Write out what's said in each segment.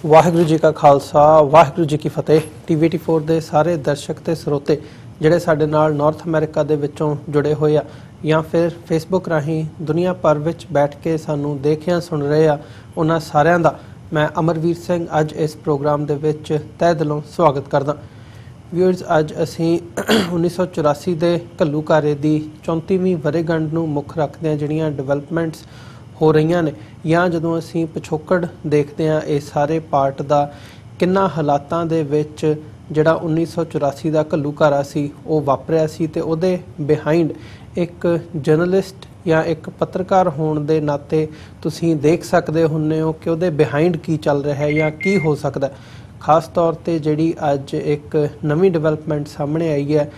वाहिगुरू जी का खालसा वाहिगुरू जी की फतेह। TV84 ਦੇ ਸਾਰੇ ਦਰਸ਼ਕ ਤੇ ਸਰੋਤੇ ਜਿਹੜੇ ਸਾਡੇ ਨਾਲ ਨਾਰਥ ਅਮਰੀਕਾ ਦੇ ਵਿੱਚੋਂ ਜੁੜੇ ਹੋਏ ਆ ਜਾਂ ਫਿਰ ਫੇਸਬੁੱਕ ਰਾਹੀਂ ਦੁਨੀਆ ਭਰ ਵਿੱਚ ਬੈਠ ਕੇ ਸਾਨੂੰ ਦੇਖਿਆ ਸੁਣ ਰਹੇ ਆ, ਉਹਨਾਂ ਸਾਰਿਆਂ ਦਾ ਮੈਂ ਅਮਰਵੀਰ ਸਿੰਘ ਅੱਜ ਇਸ ਪ੍ਰੋਗਰਾਮ ਦੇ ਵਿੱਚ ਤਹਿ ਦਿਲੋਂ ਸਵਾਗਤ ਕਰਦਾ। ਵਿਊਅਰਸ, ਅੱਜ ਅਸੀਂ 1984 ਦੇ ਘੱਲੂਘਾਰੇ ਦੀ 34ਵੀਂ ਵਰ੍ਹੇਗੰਢ ਨੂੰ ਮੁੱਖ ਰੱਖਦਿਆਂ ਜਿਹੜੀਆਂ ਡਿਵੈਲਪਮੈਂਟਸ ਹੋ ਰਹੀਆਂ ਨੇ ਜਾਂ ਜਦੋਂ ਅਸੀਂ ਪਿਛੋਕੜ ਦੇਖਦੇ ਹਾਂ ਇਹ ਸਾਰੇ ਪਾਰਟ ਦਾ ਕਿੰਨਾ ਹਾਲਾਤਾਂ ਦੇ ਵਿੱਚ ਜਿਹੜਾ 1984 ਦਾ ਘੱਲੂਘਾਰਾ ਸੀ ਉਹ ਵਾਪਰਿਆ ਸੀ ਤੇ ਉਹਦੇ ਬਿਹਾਈਂਡ ਇੱਕ ਜਰਨਲਿਸਟ ਜਾਂ ਇੱਕ ਪੱਤਰਕਾਰ ਹੋਣ ਦੇ ਨਾਤੇ ਤੁਸੀਂ ਦੇਖ ਸਕਦੇ ਹੁੰਦੇ ਹੋ ਕਿ ਉਹਦੇ ਬਿਹਾਈਂਡ ਕੀ ਚੱਲ ਰਿਹਾ ਹੈ ਜਾਂ ਕੀ ਹੋ ਸਕਦਾ। ਖਾਸ ਤੌਰ ਤੇ ਜਿਹੜੀ ਅੱਜ ਇੱਕ ਨਵੀਂ ਡਿਵੈਲਪਮੈਂਟ ਸਾਹਮਣੇ ਆਈ ਹੈ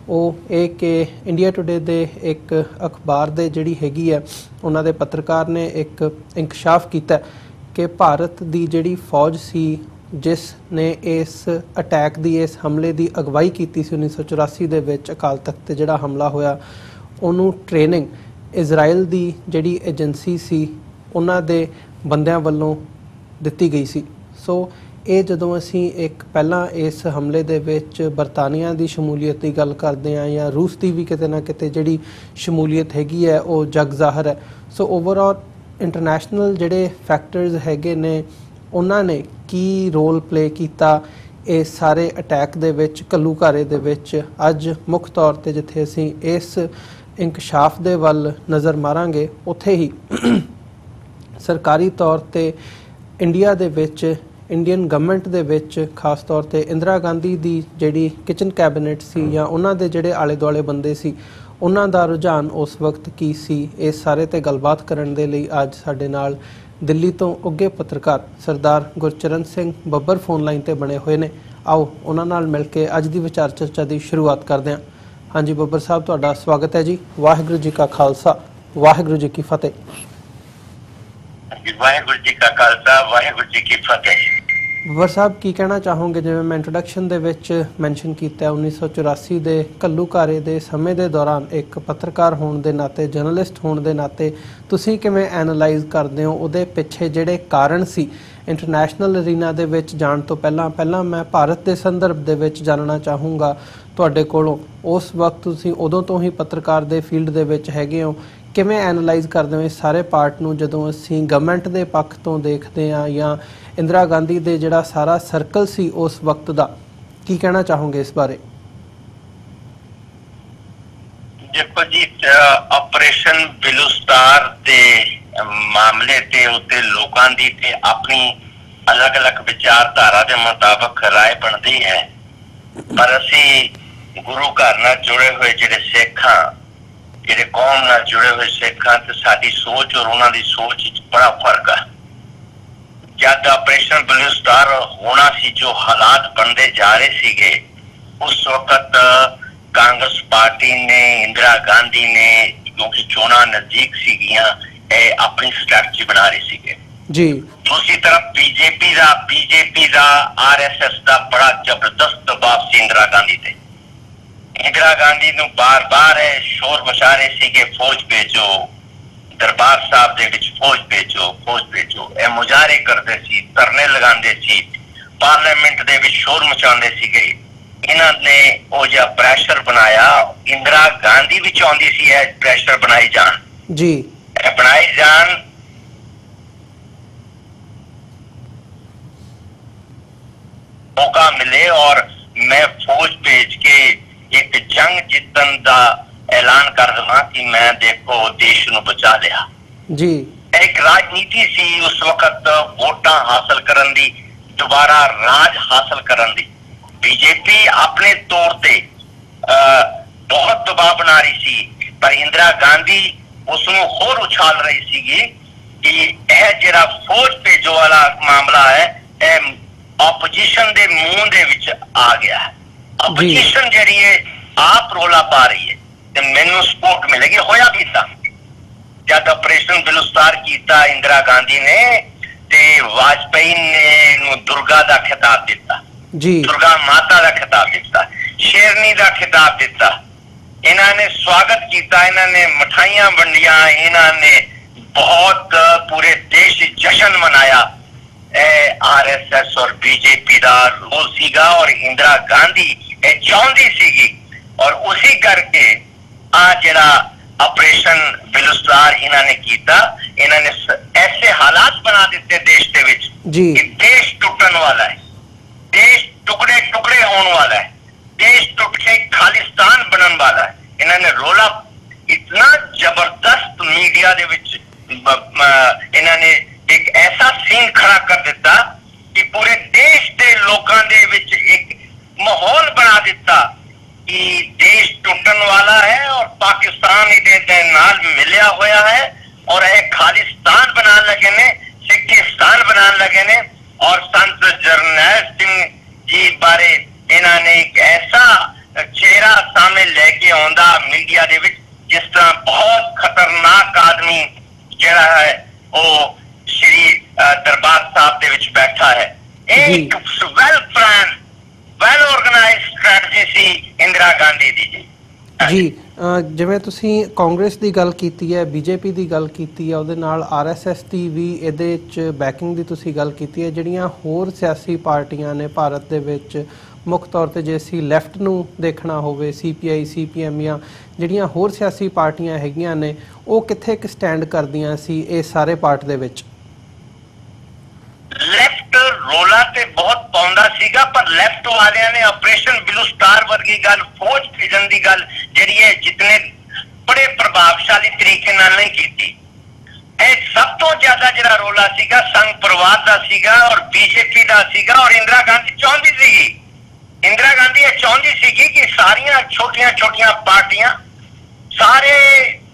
ਉਹ ਇਹ ਕਿ ਇੰਡੀਆ ਟੁਡੇ ਦੇ ਇੱਕ ਅਖਬਾਰ ਦੇ ਜਿਹੜੀ ਹੈਗੀ ਹੈ ਉਹਨਾਂ ਦੇ ਪੱਤਰਕਾਰ ਨੇ ਇੱਕ ਇੰਕਸ਼ਾਫ ਕੀਤਾ ਕਿ ਭਾਰਤ ਦੀ ਜਿਹੜੀ ਫੌਜ ਸੀ ਜਿਸ ਨੇ ਇਸ ਅਟੈਕ ਦੀ ਇਸ ਹਮਲੇ ਦੀ ਅਗਵਾਈ ਕੀਤੀ ਸੀ 1984 ਦੇ ਵਿੱਚ ਅਕਾਲ ਤਖਤ ਤੇ ਜਿਹੜਾ ਹਮਲਾ ਹੋਇਆ, ਉਹਨੂੰ ਟ੍ਰੇਨਿੰਗ ਇਜ਼ਰਾਈਲ ਦੀ ਜਿਹੜੀ ਏਜੰਸੀ ਸੀ ਉਹਨਾਂ ਦੇ ਬੰਦਿਆਂ ਵੱਲੋਂ ਦਿੱਤੀ ਗਈ ਸੀ। ਸੋ ਇਹ ਜਦੋਂ ਅਸੀਂ ਇੱਕ ਪਹਿਲਾਂ ਇਸ ਹਮਲੇ ਦੇ ਵਿੱਚ ਬਰਤਾਨੀਆ ਦੀ ਸ਼ਮੂਲੀਅਤ ਦੀ ਗੱਲ ਕਰਦੇ ਹਾਂ ਜਾਂ ਰੂਸ ਦੀ ਵੀ ਕਿਤੇ ਨਾ ਕਿਤੇ ਜਿਹੜੀ ਸ਼ਮੂਲੀਅਤ ਹੈਗੀ ਹੈ ਉਹ ਜਗ ਜ਼ਾਹਰ ਹੈ। ਸੋ ਓਵਰਆਲ ਇੰਟਰਨੈਸ਼ਨਲ ਜਿਹੜੇ ਫੈਕਟਰਸ ਹੈਗੇ ਨੇ ਉਹਨਾਂ ਨੇ ਕੀ ਰੋਲ ਪਲੇ ਕੀਤਾ ਇਸ ਸਾਰੇ ਅਟੈਕ ਦੇ ਵਿੱਚ ਘੱਲੂਘਾਰੇ ਦੇ ਵਿੱਚ। ਅੱਜ ਮੁੱਖ ਤੌਰ 'ਤੇ ਜਿੱਥੇ ਅਸੀਂ ਇਸ ਇੰਕਸ਼ਾਫ ਦੇ ਵੱਲ ਨਜ਼ਰ ਮਾਰਾਂਗੇ ਉੱਥੇ ਹੀ ਸਰਕਾਰੀ ਤੌਰ 'ਤੇ ਇੰਡੀਆ ਦੇ ਵਿੱਚ ਇੰਡੀਅਨ ਗਵਰਨਮੈਂਟ ਦੇ ਵਿੱਚ ਖਾਸ ਤੌਰ 'ਤੇ ਇੰਦਰਾ ਗਾਂਧੀ ਦੀ ਜਿਹੜੀ ਕਿਚਨ ਕੈਬਨਿਟ ਸੀ ਜਾਂ ਉਹਨਾਂ ਦੇ ਜਿਹੜੇ ਆਲੇ ਦੁਆਲੇ ਬੰਦੇ ਸੀ ਉਹਨਾਂ ਦਾ ਰੁਝਾਨ ਉਸ ਵਕਤ ਕੀ ਸੀ, ਇਸ ਸਾਰੇ 'ਤੇ ਗੱਲਬਾਤ ਕਰਨ ਦੇ ਲਈ ਅੱਜ ਸਾਡੇ ਨਾਲ ਦਿੱਲੀ ਤੋਂ ਉੱਘੇ ਪੱਤਰਕਾਰ ਸਰਦਾਰ ਗੁਰਚਰਨ ਸਿੰਘ ਬੱਬਰ ਫੋਨ ਲਾਈਨ 'ਤੇ ਬਣੇ ਹੋਏ ਨੇ। ਆਓ ਉਹਨਾਂ ਨਾਲ ਮਿਲ ਕੇ ਅੱਜ ਦੀ ਵਿਚਾਰ ਚਰਚਾ ਦੀ ਸ਼ੁਰੂਆਤ ਕਰਦੇ ਹਾਂ। ਹਾਂਜੀ ਬੱਬਰ ਸਾਹਿਬ, ਤੁਹਾਡਾ ਸਵਾਗਤ ਹੈ ਜੀ। ਵਾਹਿਗੁਰੂ ਜੀ ਕਾ ਖਾਲਸਾ ਵਾਹਿਗੁਰੂ ਜੀ ਕੀ ਫਤਿਹ। ਵਾਹਿਗੁਰੂ ਜੀ ਕਾ ਖਾਲਸਾ ਵਾਹਿਗੁਰੂ ਜੀ ਕੀ ਫਤਿਹ। ਬੱਬਰ ਸਾਹਿਬ, ਕੀ ਕਹਿਣਾ ਚਾਹੋਗੇ? ਜਿਵੇਂ ਮੈਂ ਇੰਟਰੋਡਕਸ਼ਨ ਦੇ ਵਿੱਚ ਮੈਂਸ਼ਨ ਕੀਤਾ 1984 ਦੇ ਘੱਲੂਘਾਰੇ ਦੇ ਸਮੇਂ ਦੇ ਦੌਰਾਨ ਇੱਕ ਪੱਤਰਕਾਰ ਹੋਣ ਦੇ ਨਾਤੇ, ਜਰਨਲਿਸਟ ਹੋਣ ਦੇ ਨਾਤੇ ਤੁਸੀਂ ਕਿਵੇਂ ਐਨਾਲਾਈਜ਼ ਕਰਦੇ ਹੋ ਉਹਦੇ ਪਿੱਛੇ ਜਿਹੜੇ ਕਾਰਨ ਸੀ? ਇੰਟਰਨੈਸ਼ਨਲ ਅਰੀਨਾ ਦੇ ਵਿੱਚ ਜਾਣ ਤੋਂ ਪਹਿਲਾਂ ਮੈਂ ਭਾਰਤ ਦੇ ਸੰਦਰਭ ਦੇ ਵਿੱਚ ਜਾਣਨਾ ਚਾਹੂੰਗਾ ਤੁਹਾਡੇ ਕੋਲੋਂ। ਉਸ ਵਕਤ ਤੁਸੀਂ ਉਦੋਂ ਤੋਂ ਹੀ ਪੱਤਰਕਾਰ ਦੇ ਫੀਲਡ ਦੇ ਵਿੱਚ ਹੈਗੇ ਹੋ, ਕਿਵੇਂ ਐਨਾਲਾਈਜ਼ ਕਰਦੇ ਹੋ ਇਸ ਸਾਰੇ ਪਾਰਟ ਨੂੰ ਜਦੋਂ ਅਸੀਂ ਗਵਰਨਮੈਂਟ ਦੇ ਪੱਖ ਤੋਂ ਦੇਖਦੇ ਹਾਂ ਜਾਂ ਇੰਦਰਾ ਗਾਂਧੀ ਦੇ ਜਿਹੜਾ ਸਾਰਾ ਸਰਕਲ ਸੀ ਉਸ ਵਕਤ ਦਾ? ਕੀ ਕਹਿਣਾ ਚਾਹੋਗੇ ਇਸ ਬਾਰੇ? ਦੇਖੋ ਜੀ, ਆਪਰੇਸ਼ਨ ਬਲੂ ਸਟਾਰ ਦੇ ਮਾਮਲੇ ਤੇ ਉੱਤੇ ਲੋਕਾਂ ਦੀ ਤੇ ਆਪਣੀ ਅਲੱਗ-ਅਲੱਗ ਵਿਚਾਰਧਾਰਾ ਦੇ ਮੁਤਾਬਕ ਰਾਏ ਬਣਦੀ ਹੈ, ਪਰ ਅਸੀਂ ਗੁਰੂ ਘਰ ਨਾਲ ਜੁੜੇ ਹੋਏ ਜਿਹੜੇ ਸਿੱਖਾਂ, ਜਿਹੜੇ ਕੌਮ ਨਾਲ ਜੁੜੇ ਹੋਏ ਸਿੱਖਾਂ ਤੇ ਸਾਡੀ ਸੋਚ ਔਰ ਉਹਨਾਂ ਦੀ ਸੋਚ ਵਿੱਚ ਬੜਾ ਫਰਕ ਹੈ। ਜਦ ਆਪਰੇਸ਼ਨ ਬਲੂ ਸਟਾਰ ਹੋਣਾ ਸੀ, ਜੋ ਹਾਲਾਤ ਬਣਦੇ ਜਾ ਰਹੇ ਸੀਗੇ, ਉਸ ਵਕਤ ਕਾਂਗਰਸ ਪਾਰਟੀ ਨੇ, ਇੰਦਰਾ ਗਾਂਧੀ ਨੇ, ਕਿਉਂਕਿ ਚੋਣਾਂ ਨਜ਼ਦੀਕ ਸੀਗੀਆਂ, ਇਹ ਆਪਣੀ ਸਟ੍ਰੈਟਜੀ ਬਣਾ ਰਹੇ ਸੀਗੇ ਜੀ। ਦੂਸਰੀ ਤਰਫ ਬੀਜੇਪੀ ਦਾ RSS ਦਾ ਬੜਾ ਜ਼ਬਰਦਸਤ ਦਬਾਅ ਸੀ ਇੰਦਰਾ ਗਾਂਧੀ ਤੇ। ਇੰਦਰਾ ਗਾਂਧੀ ਨੂੰ ਬਾਰ-ਬਾਰ ਸ਼ੋਰ ਮਚਾ ਰਹੇ ਸੀਗੇ, ਫੌਜ ਭੇਜੋ, ਦਰਬਾਰ ਸਾਹਿਬ ਦੇ ਵਿੱਚ ਫੌਜ ਭੇਜੋ। ਇਹ ਮੁਜ਼ਾਹਰੇ ਕਰਦੇ ਸੀ, ਧਰਨੇ ਲਗਾਉਂਦੇ ਸੀ, ਪਾਰਲੀਮੈਂਟ ਦੇ ਵਿੱਚ ਸ਼ੋਰ ਮਚਾਉਂਦੇ ਸੀਗੇ। ਇਹਨਾਂ ਨੇ ਉਹ ਜਿਹਾ ਪ੍ਰੈਸ਼ਰ ਬਣਾਇਆ, ਇੰਦਰਾ ਗਾਂਧੀ ਵੀ ਚਾਹੁੰਦੀ ਸੀ ਇਹ ਪ੍ਰੈਸ਼ਰ ਬਣਾਈ ਜਾਣ ਜੀ, ਇਹ ਬਣਾਈ ਜਾਣ। ਮੌਕਾ ਮਿਲੇ ਔਰ ਮੈਂ ਫੌਜ ਭੇਜ ਕੇ ਇੱਕ ਜੰਗ ਜਿੱਤਣ ਦਾ ਐਲਾਨ ਕਰ ਦਵਾਂ ਕਿ ਮੈਂ ਦੇਖੋ ਦੇਸ਼ ਨੂੰ ਬਚਾ ਲਿਆ ਜੀ। ਇੱਕ ਰਾਜਨੀਤੀ ਸੀ ਉਸ ਵਕਤ ਵੋਟਾਂ ਹਾਸਲ ਕਰਨ ਦੀ, ਦੁਬਾਰਾ ਰਾਜ ਹਾਸਲ ਕਰਨ ਦੀ। ਬੀਜੇਪੀ ਆਪਣੇ ਤੌਰ ਤੇ ਬਹੁਤ ਦਬਾਅ ਬਣਾ ਰਹੀ ਸੀ, ਪਰ ਇੰਦਰਾ ਗਾਂਧੀ ਉਸ ਨੂੰ ਹੋਰ ਉਛਾਲ ਰਹੀ ਸੀਗੀ ਕਿ ਇਹ ਜਿਹੜਾ ਫੌਜ ਭੇਜੋ ਵਾਲਾ ਮਾਮਲਾ ਹੈ ਇਹ ਆਪੋਜੀਸ਼ਨ ਦੇ ਮੂੰਹ ਦੇ ਵਿੱਚ ਆ ਗਿਆ ਹੈ। ਆਪੋਜੀਸ਼ਨ ਜਿਹੜੀ ਹੈ ਆਪ ਰੋਲਾ ਪਾ ਰਹੀ ਹੈ ਤੇ ਮੈਨੂੰ ਸਪੋਰਟ ਮਿਲੇਗੀ। ਹੋਇਆ ਵੀ ਤਾਂ ਜਦ ਆਪਰੇਸ਼ਨ ਬਲੂ ਸਟਾਰ ਕੀਤਾ ਇੰਦਰਾ ਗਾਂਧੀ ਨੇ ਤੇ ਵਾਜਪਾਈ ਨੇ ਨੂੰ ਦੁਰਗਾ ਦਾ ਖਿਤਾਬ ਦਿੱਤਾ ਜੀ, ਦੁਰਗਾ ਮਾਤਾ ਦਾ ਖਿਤਾਬ ਦਿੱਤਾ, ਸ਼ੇਰਨੀ ਦਾ ਖਿਤਾਬ ਦਿੱਤਾ। ਇਹਨਾਂ ਨੇ ਸਵਾਗਤ ਕੀਤਾ, ਇਹਨਾਂ ਨੇ ਮਠਾਈਆਂ ਵੰਡੀਆਂ, ਇਹਨਾਂ ਨੇ ਬਹੁਤ पूरे देश जश्न मनाया RSS और बीजेपी का रोल सीगा और इंदिरा गांधी चाहती सीगी और उसी करके आ जरा ऑपरेशन बिलुस्तार इन्होंने किया। इन्होंने ऐसे हालात बना दिते देश के विच कि देश टूटन वाला है, देश टुकड़े टुकड़े होने वाला है, देश टूट के खालिस्तान बनने वाला है। इन्होंने रोला इतना जबरदस्त मीडिया दे विच इन्होंने एक ऐसा सीन खड़ा कर दिता कि पूरे देश के लोगों दे विच एक माहौल बना दिता कि देश टूटन वाला है और पाकिस्तान इहदे नाल मिलिया होया है और एक खालिस्तान बना लगे ने, सिखिस्तान बना लगे ने। और संत जरनैल सिंह जी बारे इन्होंने एक ऐसा चेहरा सामने लेके आंदा मीडिया दे विच जिस तरह बहुत खतरनाक आदमी जिहड़ा है वो श्री दरबार साहब दे विच बैठा है। एक well plan well organised strategy सी इंदिरा गांधी दी जी। ਜਿਵੇਂ ਤੁਸੀਂ ਕਾਂਗਰਸ ਦੀ ਗੱਲ ਕੀਤੀ ਹੈ, ਬੀਜੇਪੀ ਦੀ ਗੱਲ ਕੀਤੀ ਹੈ, ਉਹਦੇ ਨਾਲ RSS ਦੀ ਵੀ ਇਹਦੇ 'ਚ ਬੈਕਿੰਗ ਦੀ ਤੁਸੀਂ ਗੱਲ ਕੀਤੀ ਹੈ। ਜਿਹੜੀਆਂ ਹੋਰ ਸਿਆਸੀ ਪਾਰਟੀਆਂ ਨੇ ਭਾਰਤ ਦੇ ਵਿੱਚ ਮੁੱਖ ਤੌਰ 'ਤੇ ਜੇ ਅਸੀਂ ਲੈਫਟ ਨੂੰ ਦੇਖਣਾ ਹੋਵੇ CPI CPM ਜਾਂ ਜਿਹੜੀਆਂ ਹੋਰ ਸਿਆਸੀ ਪਾਰਟੀਆਂ ਹੈਗੀਆਂ ਨੇ ਉਹ ਕਿੱਥੇ ਕੁ ਸਟੈਂਡ ਕਰਦੀਆਂ ਸੀ ਇਸ ਸਾਰੇ ਪਾਰਟ ਦੇ ਵਿੱਚ? ਲੈਫਟ ਰੋਲਾ ਤੇ ਬਹੁਤ ਪਾਉਂਦਾ ਸੀਗਾ ਪਰ ਲੈਫਟ ਵਾਲਿਆਂ ਨੇ ਆਪਰੇਸ਼ਨ ਬਿਲੂਸਟਾਰ ਵਰਗੀ ਗੱਲ, ਫੌਜ ਭੇਜਣ ਦੀ ਗੱਲ ਜਿਹੜੀ ਹੈ ਜਿਤਨੇ ਬੜੇ ਪ੍ਰਭਾਵਸ਼ਾਲੀ ਤਰੀਕੇ ਨਾਲ ਨਹੀਂ ਕੀਤੀ। ਇਹ ਸਭ ਤੋਂ ਜ਼ਿਆਦਾ ਜਿਹੜਾ ਰੋਲਾ ਸੀਗਾ ਸੰਘ ਪਰਿਵਾਰ ਦਾ ਸੀਗਾ ਔਰ ਬੀਜੇਪੀ ਦਾ ਸੀਗਾ ਔਰ ਇੰਦਰਾ ਗਾਂਧੀ ਚਾਹੁੰਦੀ ਸੀਗੀ, ਇੰਦਰਾ ਗਾਂਧੀ ਇਹ ਚਾਹੁੰਦੀ ਸੀਗੀ ਕਿ ਸਾਰੀਆਂ ਛੋਟੀਆਂ ਛੋਟੀਆਂ ਪਾਰਟੀਆਂ, ਸਾਰੇ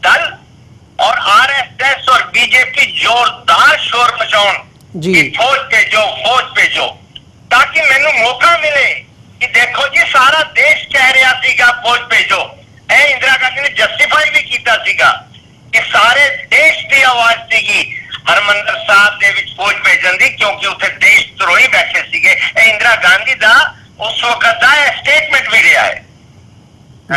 दल और RSS और बीजेपी जोरदार शोर मचाउन कि फौज भेजो ताकि मैनू मौका मिले कि देखो जी सारा देश कह रहा सीगा फौज भेजो। इंदिरा गांधी ने जस्टिफाई भी किया सीगा कि सारे देश की आवाज सीगी हरमंदर साहब दे विच फौज भेजन दी क्योंकि उत्थे देश द्रोही बैठे सीगे। इंदिरा गांधी दा उस वक्त दा स्टेटमेंट भी रहा है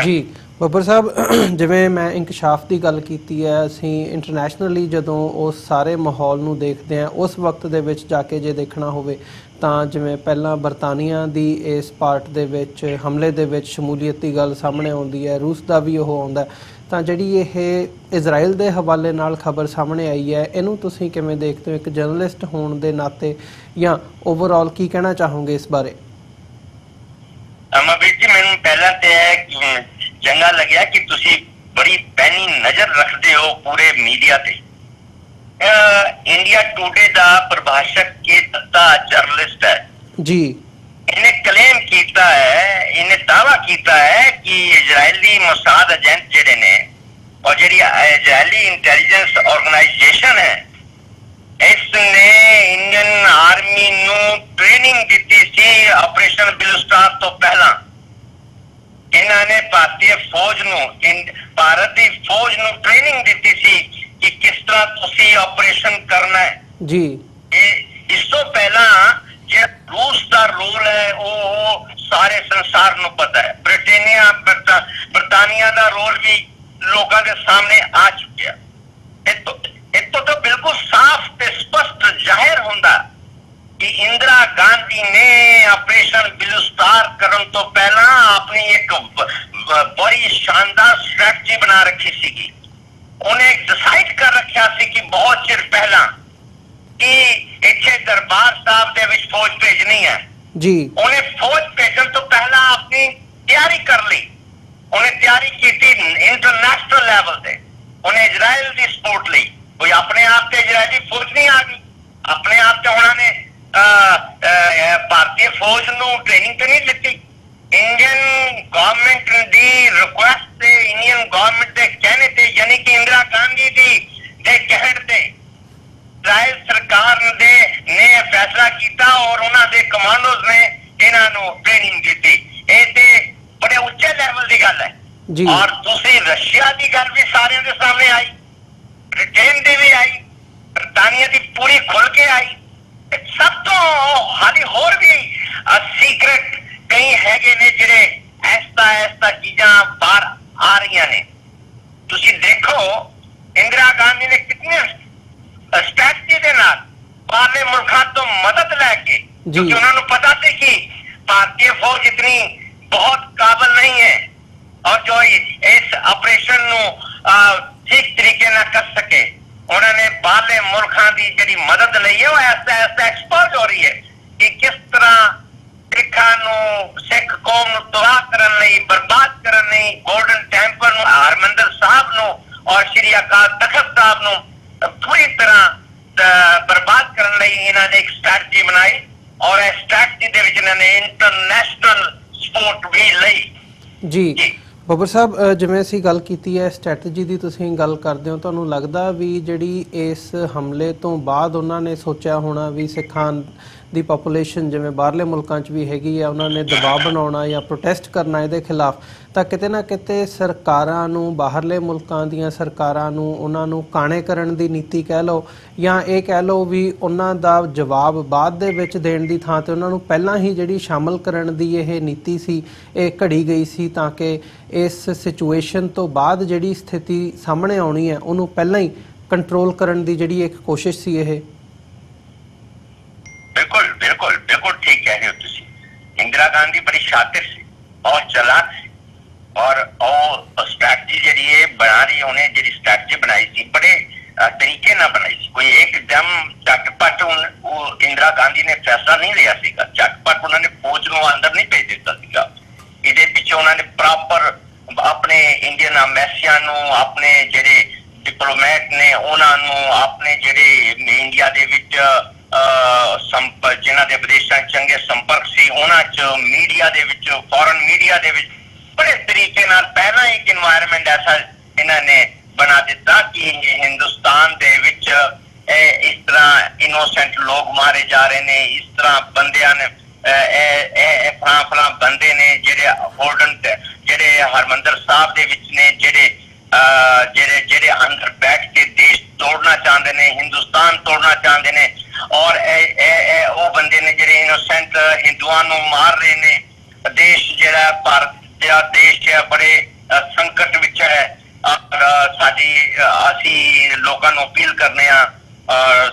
जी। ਬੱਬਰ ਸਾਹਿਬ, ਜਿਵੇਂ ਮੈਂ ਇੰਕਸ਼ਾਫ ਦੀ ਗੱਲ ਕੀਤੀ ਹੈ, ਅਸੀਂ ਇੰਟਰਨੈਸ਼ਨਲੀ ਜਦੋਂ ਉਸ ਸਾਰੇ ਮਾਹੌਲ ਨੂੰ ਦੇਖਦੇ ਹਾਂ ਉਸ ਵਕਤ ਦੇ ਵਿੱਚ ਜਾ ਕੇ ਜੇ ਦੇਖਣਾ ਹੋਵੇ ਤਾਂ ਜਿਵੇਂ ਪਹਿਲਾਂ ਬਰਤਾਨੀਆ ਦੀ ਇਸ ਪਾਰਟ ਦੇ ਵਿੱਚ ਹਮਲੇ ਦੇ ਵਿੱਚ ਸ਼ਮੂਲੀਅਤ ਦੀ ਗੱਲ ਸਾਹਮਣੇ ਆਉਂਦੀ ਹੈ, ਰੂਸ ਦਾ ਵੀ ਉਹ ਆਉਂਦਾ, ਤਾਂ ਜਿਹੜੀ ਇਹ ਇਜ਼ਰਾਈਲ ਦੇ ਹਵਾਲੇ ਨਾਲ ਖਬਰ ਸਾਹਮਣੇ ਆਈ ਹੈ, ਇਹਨੂੰ ਤੁਸੀਂ ਕਿਵੇਂ ਦੇਖਦੇ ਹੋ ਇੱਕ ਜਰਨਲਿਸਟ ਹੋਣ ਦੇ ਨਾਤੇ, ਜਾਂ ਓਵਰਆਲ ਕੀ ਕਹਿਣਾ ਚਾਹੋਗੇ ਇਸ ਬਾਰੇ? ਅਮਰਵੀਰ ਜੀ, ਮੈਨੂੰ ਪਹਿਲਾਂ ਤੇ ਚੰਗਾ ਲੱਗਿਆ ਕਿ ਤੁਸੀਂ ਬੜੀ ਪੈਣੀ ਨਜ਼ਰ ਰੱਖਦੇ ਹੋ ਪੂਰੇ ਮੀਡੀਆ ਤੇ। ਇੰਡੀਆ ਟੂਡੇ ਦਾ ਪ੍ਰਭਾਸ਼ਕ ਕੇ ਦੱਤਾ ਜਰਨਲਿਸਟ ਹੈ ਜੀ। ਇਹਨੇ ਕਲੇਮ ਕੀਤਾ ਹੈ, ਇਹਨੇ ਦਾਅਵਾ ਕੀਤਾ ਹੈ ਕਿ ਇਜ਼ਰਾਈਲੀ ਮੋਸਾਦ ਏਜੰਟ ਜਿਹੜੇ ਨੇ ਔਰ ਜਿਹੜੀ ਇਜ਼ਰਾਈਲੀ ਇੰਟੈਲੀਜੈਂਸ ਆਰਗੇਨਾਈਜੇਸ਼ਨ ਹੈ ਇਸ ਨੇ ਇੰਡੀਅਨ ਆਰਮੀ ਨੂੰ ਟ੍ਰੇਨਿੰਗ ਦਿੱਤੀ ਸੀ ਆਪਰੇਸ਼ਨ ਬਿਲੂਸਟਾਰ ਤੋਂ ਪਹਿਲਾਂ। ਇਹਨਾਂ ਨੇ ਭਾਰਤੀ ਫੌਜ ਨੂੰ, ਭਾਰਤ ਦੀ ਫੌਜ ਨੂੰ ਟ੍ਰੇਨਿੰਗ ਦਿੱਤੀ ਸੀ ਕਿ ਕਿਸ ਤਰ੍ਹਾਂ ਤੁਸੀਂ ਆਪਰੇਸ਼ਨ ਕਰਨਾ ਹੈ ਜੀ। ਇਸ ਤੋਂ ਪਹਿਲਾਂ ਜਿਹੜਾ ਰੂਸ ਦਾ ਰੋਲ ਹੈ ਉਹ ਸਾਰੇ ਸੰਸਾਰ ਨੂੰ ਪਤਾ ਹੈ। ਬ੍ਰਿਟਾਨੀਆ ਦਾ ਰੋਲ ਵੀ ਲੋਕਾਂ ਦੇ ਸਾਹਮਣੇ ਆ ਚੁੱਕਿਆ। ਇੱਥੋਂ ਤਾਂ ਬਿਲਕੁਲ ਸਾਫ਼ ਤੇ ਸਪਸ਼ਟ ਜ਼ਾਹਿਰ ਹੁੰਦਾ कि इंदिरा गांधी ने ऑपरेशन बिलूस्तार करने तो पहला अपनी एक बड़ी शानदार स्ट्रैटेजी बना रखी सी। उन्हें डिसाइड कर रखा सी कि बहुत चिर पहला कि इत्थे दरबार साहब दे विच फौज भेजनी है जी। उन्हें फौज भेजने तो पहला अपनी तैयारी कर ली। उन्हें तैयारी की थी इंटरनेशनल लेवल पे। उन्हें इजराइल की सपोर्ट ली। कोई अपने आप से इजरायली फौज नहीं आ गई, अपने आप से उन्होंने भारतीय फौज ਨੂੰ ट्रेनिंग तो नहीं दी। इंडियन गवर्नमेंट की रिक्वेस्ट से, इंडियन गवर्नमेंट के कहने से, यानी कि इंदिरा गांधी के कहने से इजराइल सरकार ने फैसला किया और उन्होंने कमांडोज ने इन्हों ट्रेनिंग दी। ये बड़े उच्चे लेवल की गल है। और दूसरी रशिया की गल भी सारे के सामने आई, ब्रिटेन की भी आई, बरतानिया की पूरी खुल के आई। सब तो हाली होर भी सीक्रेट कई हैगे ने जिहड़े ऐसा चीज़ां बाहर आ रही ने। तुसी देखो इंदिरा गांधी ने कितनी स्ट्रैटेजी दे नाल बाहरले मुल्कां तो क्योंकि उन्होंने पता थी कि भारतीय फौज इतनी बहुत काबिल नहीं है और जो इस ऑपरेशन ठीक तरीके ना कर सके। उन्होंने बाहरले मुल्कों की जी मदद ली है, वो ऐसा ऐसा एक्सपर्ट हो रही है कि किस तरह सिख कौम तबाह करने, बर्बाद करने, गोल्डन टेंपल हरमंदिर साहब और श्री अकाल तखत साहब पूरी तरह बर्बाद करने इन्होंने एक स्ट्रैटजी बनाई और इस स्ट्रैटजी दे विच इन्होंने इंटरनेशनल सपोर्ट भी ली। जी ਬੱਬਰ ਸਾਹਿਬ, ਜਿਵੇਂ ਅਸੀਂ ਗੱਲ ਕੀਤੀ ਹੈ ਸਟ੍ਰੈਟਜੀ ਦੀ, ਤੁਸੀਂ ਗੱਲ ਕਰਦੇ ਹੋ, ਤੁਹਾਨੂੰ ਲੱਗਦਾ ਵੀ ਜਿਹੜੀ ਇਸ ਹਮਲੇ ਤੋਂ ਬਾਅਦ ਉਹਨਾਂ ਨੇ ਸੋਚਿਆ ਹੋਣਾ ਵੀ ਸਿੱਖਾਂ ਦੀ ਪਾਪੂਲੇਸ਼ਨ ਜਿਵੇਂ ਬਾਹਰਲੇ ਮੁਲਕਾਂ 'ਚ ਵੀ ਹੈਗੀ ਆ, ਉਹਨਾਂ ਨੇ ਦਬਾਅ ਬਣਾਉਣਾ ਜਾਂ ਪ੍ਰੋਟੈਸਟ ਕਰਨਾ ਇਹਦੇ ਖਿਲਾਫ, ਤਾਂ ਕਿਤੇ ਨਾ ਕਿਤੇ ਸਰਕਾਰਾਂ ਨੂੰ, ਬਾਹਰਲੇ ਮੁਲਕਾਂ ਦੀਆਂ ਸਰਕਾਰਾਂ ਨੂੰ ਉਹਨਾਂ ਨੂੰ ਕਾਣੇ ਕਰਨ ਦੀ ਨੀਤੀ ਕਹਿ ਲਓ ਜਾਂ ਇਹ ਕਹਿ ਲਓ ਵੀ ਉਹਨਾਂ ਦਾ ਜਵਾਬ ਬਾਅਦ ਦੇ ਵਿੱਚ ਦੇਣ ਦੀ ਥਾਂ 'ਤੇ ਉਹਨਾਂ ਨੂੰ ਪਹਿਲਾਂ ਹੀ ਜਿਹੜੀ ਸ਼ਾਮਲ ਕਰਨ ਦੀ ਇਹ ਨੀਤੀ ਸੀ ਇਹ ਘੜੀ ਗਈ ਸੀ ਤਾਂ ਕਿ ਇਸ ਸਿਚੁਏਸ਼ਨ ਤੋਂ ਬਾਅਦ ਜਿਹੜੀ ਸਥਿਤੀ ਸਾਹਮਣੇ ਆਉਣੀ ਹੈ ਉਹਨੂੰ ਪਹਿਲਾਂ ਹੀ ਕੰਟਰੋਲ ਕਰਨ ਦੀ ਜਿਹੜੀ ਇੱਕ ਕੋਸ਼ਿਸ਼ ਸੀ ਇਹ। बिल्कुल बिल्कुल बिल्कुल ठीक कह रहे हो तुम। इंदिरा गांधी बड़ी शातिर सी और चालाक सी और स्ट्रैटजी जी बना रही, उन्हें जी स्ट्रैटजी बनाई सी बड़े तरीके ना बनाई सी, कोई एकदम झटपट इंदिरा गांधी ने फैसला नहीं लिया सीगा, झटपट उन्होंने फौज को अंदर नहीं भेज दिता सीगा। इहदे पिछे उन्होंने प्रॉपर अपने इंडियन एम्बेसियां नूं, अपने जेडे डिप्लोमैट ने उन्होंने, अपने जेडे इंडिया दे विच जिन्हां दे विदेशां चंगे संपर्क सी उन्हां च मीडिया दे विच, फॉरेन मीडिया दे विच बड़े तरीके नाल पहला एक एनवायरनमेंट ऐसा इन्होंने बना दिता कि हिंदुस्तान दे विच इस तरह इनोसेंट लोग मारे जा रहे ने, इस तरह बंदियां ने फलां बंदे ने जेडे गोल्डन जेडे हरमंदिर साहब दे विच ने जेडे जेडे जेडे अंदर बैठ के देश तोड़ना चाहते ने, हिंदुस्तान तोड़ना चाहते ने और वो बंदे ने जेडे इनोसेंट हिंदुआं नूं मार रहे ने। देश जेड़ा भारत जेड़ा देश है बड़े संकट विच है और साडी असी लोकां नूं अपील करने आ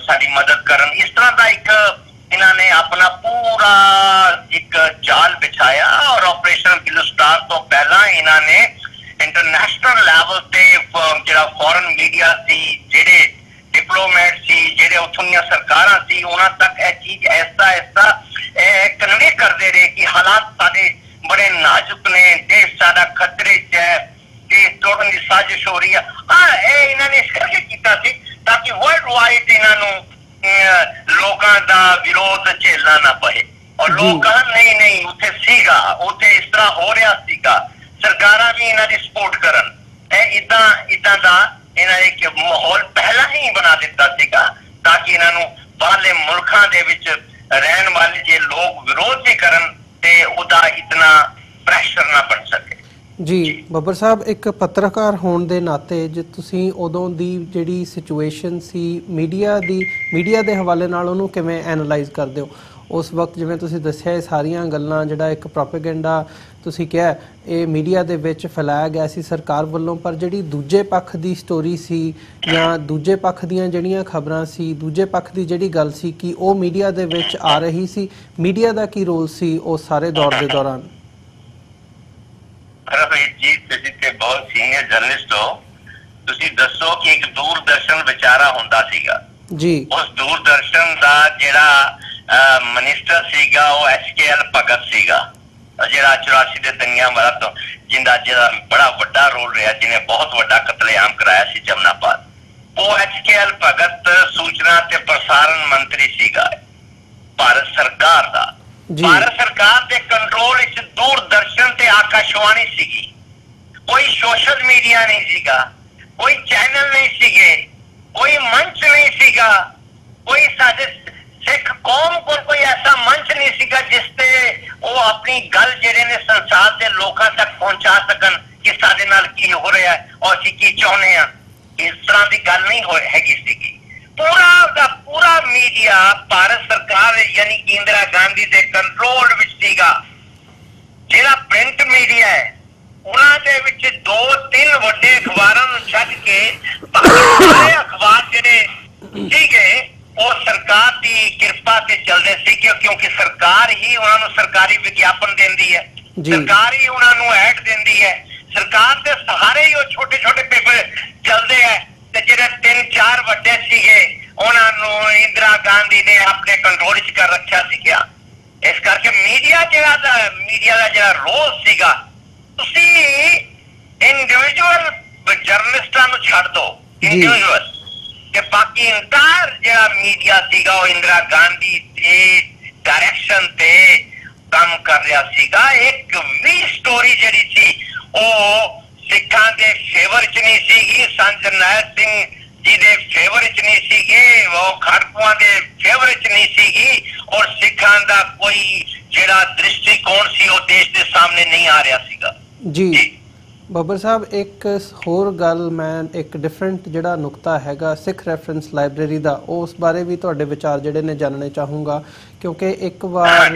साडी मदद करन। इस तरह का एक इन्होंने अपना पूरा एक जाल बिछाया और ऑपरेशन ब्लू स्टार तो पहला इन्होंने इंटरनेशनल लेवल पे जो फॉरेन मीडिया सी, जेडे डिप्लोमेट सी, जेडे उत्थों दी सरकारां सी, उन्हां तक यह चीज ऐसा ऐसा कन्वे करते रहे कि हालात साडे बड़े नाजुक ने, देश साडा खतरे च है, देश तोड़न की साजिश हो रही है। हाँ, इन्होंने इस करके किया सी ताकि वर्ल्ड वाइड इन्हों लोगों का विरोध झेलना ना पए और लोग नहीं नहीं उत्थे सीगा, उत्थे इस तरह हो रहा सीगा, सरकारां भी इन्हां दी सपोर्ट करन। इदां इदां दा इन्हां एक माहौल पहला ही बना दिता सीगा ताकि इन्हां नूं बाहरले मुल्कां दे विच रहन वाले जे लोग विरोध भी करन ते उदा इतना प्रेशर ना बन सके। जी ਬੱਬਰ ਸਾਹਿਬ, ਇੱਕ ਪੱਤਰਕਾਰ ਹੋਣ ਦੇ ਨਾਤੇ ਜੇ ਤੁਸੀਂ ਉਦੋਂ ਦੀ ਜਿਹੜੀ ਸਿਚੁਏਸ਼ਨ ਸੀ ਮੀਡੀਆ ਦੇ ਹਵਾਲੇ ਨਾਲ ਉਹਨੂੰ ਕਿਵੇਂ ਐਨਾਲਾਈਜ਼ ਕਰਦੇ ਹੋ ਉਸ ਵਕਤ? ਜਿਵੇਂ ਤੁਸੀਂ ਦੱਸਿਆ ਇਹ ਸਾਰੀਆਂ ਗੱਲਾਂ ਜਿਹੜਾ ਇੱਕ ਪ੍ਰੋਪੇਗੈਂਡਾ ਤੁਸੀਂ ਕਿਹਾ ਇਹ ਮੀਡੀਆ ਦੇ ਵਿੱਚ ਫੈਲਾਇਆ ਗਿਆ ਸੀ ਸਰਕਾਰ ਵੱਲੋਂ, ਪਰ ਜਿਹੜੀ ਦੂਜੇ ਪੱਖ ਦੀ ਸਟੋਰੀ ਸੀ ਜਾਂ ਦੂਜੇ ਪੱਖ ਦੀਆਂ ਜਿਹੜੀਆਂ ਖਬਰਾਂ ਸੀ, ਦੂਜੇ ਪੱਖ ਦੀ ਜਿਹੜੀ ਗੱਲ ਸੀ ਕਿ ਉਹ ਮੀਡੀਆ ਦੇ ਵਿੱਚ ਆ ਰਹੀ ਸੀ, ਮੀਡੀਆ ਦਾ ਕੀ ਰੋਲ ਸੀ ਉਸ ਸਾਰੇ ਦੌਰ ਦੇ ਦੌਰਾਨ? जी बहुत सीनियर जर्नलिस्ट हो, तुसी दसो कि एक दूरदर्शन विचारा हुंदा सीगा जी, उस दूरदर्शन दा जेड़ा मिनिस्टर सीगा वो SKL भगत सीगा, जेड़ा 84 दे दंगियां वाला तो जिंदा जेड़ा बड़ा वड्डा रोल रहा, जिन्हें बहुत वड्डा कतलेआम कराया सी जमनाबाद। वो SKL भगत सूचना ते प्रसारण मंत्री सीगा भारत सरकार दा। भारत सरकार के कंट्रोल इस दूरदर्शन ते आकाशवाणी सीगी, कोई सोशल मीडिया नहीं सीगा, कोई चैनल नहीं सीगे, कोई मंच नहीं सीगा, कोई साडे सिख कौम को कोई ऐसा मंच नहीं सीगा जिसते वो अपनी गल जेडे ने संसार के लोगों तक पहुंचा सकन कि साडे नाल की हो रहा है और असीं की चाहुंदे आ। इस तरह की गल नहीं हैगी सीगी। पूरा का पूरा मीडिया भारत सरकार यानी कि इंदिरा गांधी के कंट्रोल विच सीगा। जेड़ा प्रिंट मीडिया है उन्हां दे विच 2-3 वड्डे अखबारां नूं छड्ड के सारे अखबार जेडे सीगे ਉਹ ਸਰਕਾਰ ਦੀ ਕਿਰਪਾ ਤੇ ਚੱਲਦੇ ਸੀ ਕਿਉਂਕਿ ਸਰਕਾਰ ਹੀ ਉਹਨਾਂ ਨੂੰ ਸਰਕਾਰੀ ਵਿਗਿਆਪਨ ਦਿੰਦੀ ਹੈ, ਸਰਕਾਰ ਹੀ ਉਹਨਾਂ ਨੂੰ ਐਡ ਦਿੰਦੀ ਹੈ, ਸਰਕਾਰ ਦੇ ਸਹਾਰੇ ਹੀ ਉਹ ਛੋਟੇ ਛੋਟੇ ਪੇਪਰ ਚੱਲਦੇ ਹੈ। ਤੇ ਜਿਹੜੇ 3-4 ਵੱਡੇ ਸੀਗੇ ਉਹਨਾਂ ਨੂੰ ਇੰਦਰਾ ਗਾਂਧੀ ਨੇ ਆਪਣੇ ਕੰਟਰੋਲ 'ਚ ਕਰ ਰੱਖਿਆ ਸੀਗਾ। ਇਸ ਕਰਕੇ ਮੀਡੀਆ ਦਾ ਜਿਹੜਾ ਰੋਲ ਸੀਗਾ, ਤੁਸੀਂ ਇੰਡੀਵਿਜੂਅਲ ਜਰਨਲਿਸਟਾਂ ਨੂੰ ਛੱਡ ਦੋ, ਇੰਡੀਵਿਜੂਅਲ ਤੇ ਬਾਕੀ ਇੰਟਾਇਰ ਜਿਹੜਾ ਮੀਡੀਆ ਸੀਗਾ ਉਹ ਇੰਦਰਾ ਗਾਂਧੀ ਦੇ ਡਾਇਰੈਕਸ਼ਨ ਤੇ ਕੰਮ ਕਰ ਰਿਹਾ ਸੀਗਾ। ਇੱਕ ਵੀ ਸਟੋਰੀ ਜਿਹੜੀ ਸੀ ਉਹ ਸਿੱਖਾਂ ਦੇ ਫੇਵਰ 'ਚ ਨਹੀਂ ਸੀਗੀ, ਸੰਤ ਜਰਨੈਲ ਸਿੰਘ ਜੀ ਦੇ ਫੇਵਰ 'ਚ ਨਹੀਂ ਸੀਗੇ, ਉਹ ਖੜਕੂਆਂ ਦੇ ਫੇਵਰ 'ਚ ਨਹੀਂ ਸੀਗੀ, ਔਰ ਸਿੱਖਾਂ ਦਾ ਕੋਈ ਜਿਹੜਾ ਦ੍ਰਿਸ਼ਟੀਕੋਣ ਸੀ ਉਹ ਦੇਸ਼ ਦੇ ਸਾਹਮਣੇ ਨਹੀਂ ਆ ਰਿਹਾ ਸੀਗਾ। ਜੀ ਬੱਬਰ ਸਾਹਿਬ, ਇੱਕ ਹੋਰ ਗੱਲ, ਮੈਂ ਇੱਕ ਡਿਫਰੈਂਟ ਜਿਹੜਾ ਨੁਕਤਾ ਹੈਗਾ ਸਿੱਖ ਰੈਫਰੈਂਸ ਲਾਇਬ੍ਰੇਰੀ ਦਾ, ਉਸ ਬਾਰੇ ਵੀ ਤੁਹਾਡੇ ਵਿਚਾਰ ਜਿਹੜੇ ਨੇ ਜਾਣਨੇ ਚਾਹੂੰਗਾ, ਕਿਉਂਕਿ ਇੱਕ ਵਾਰ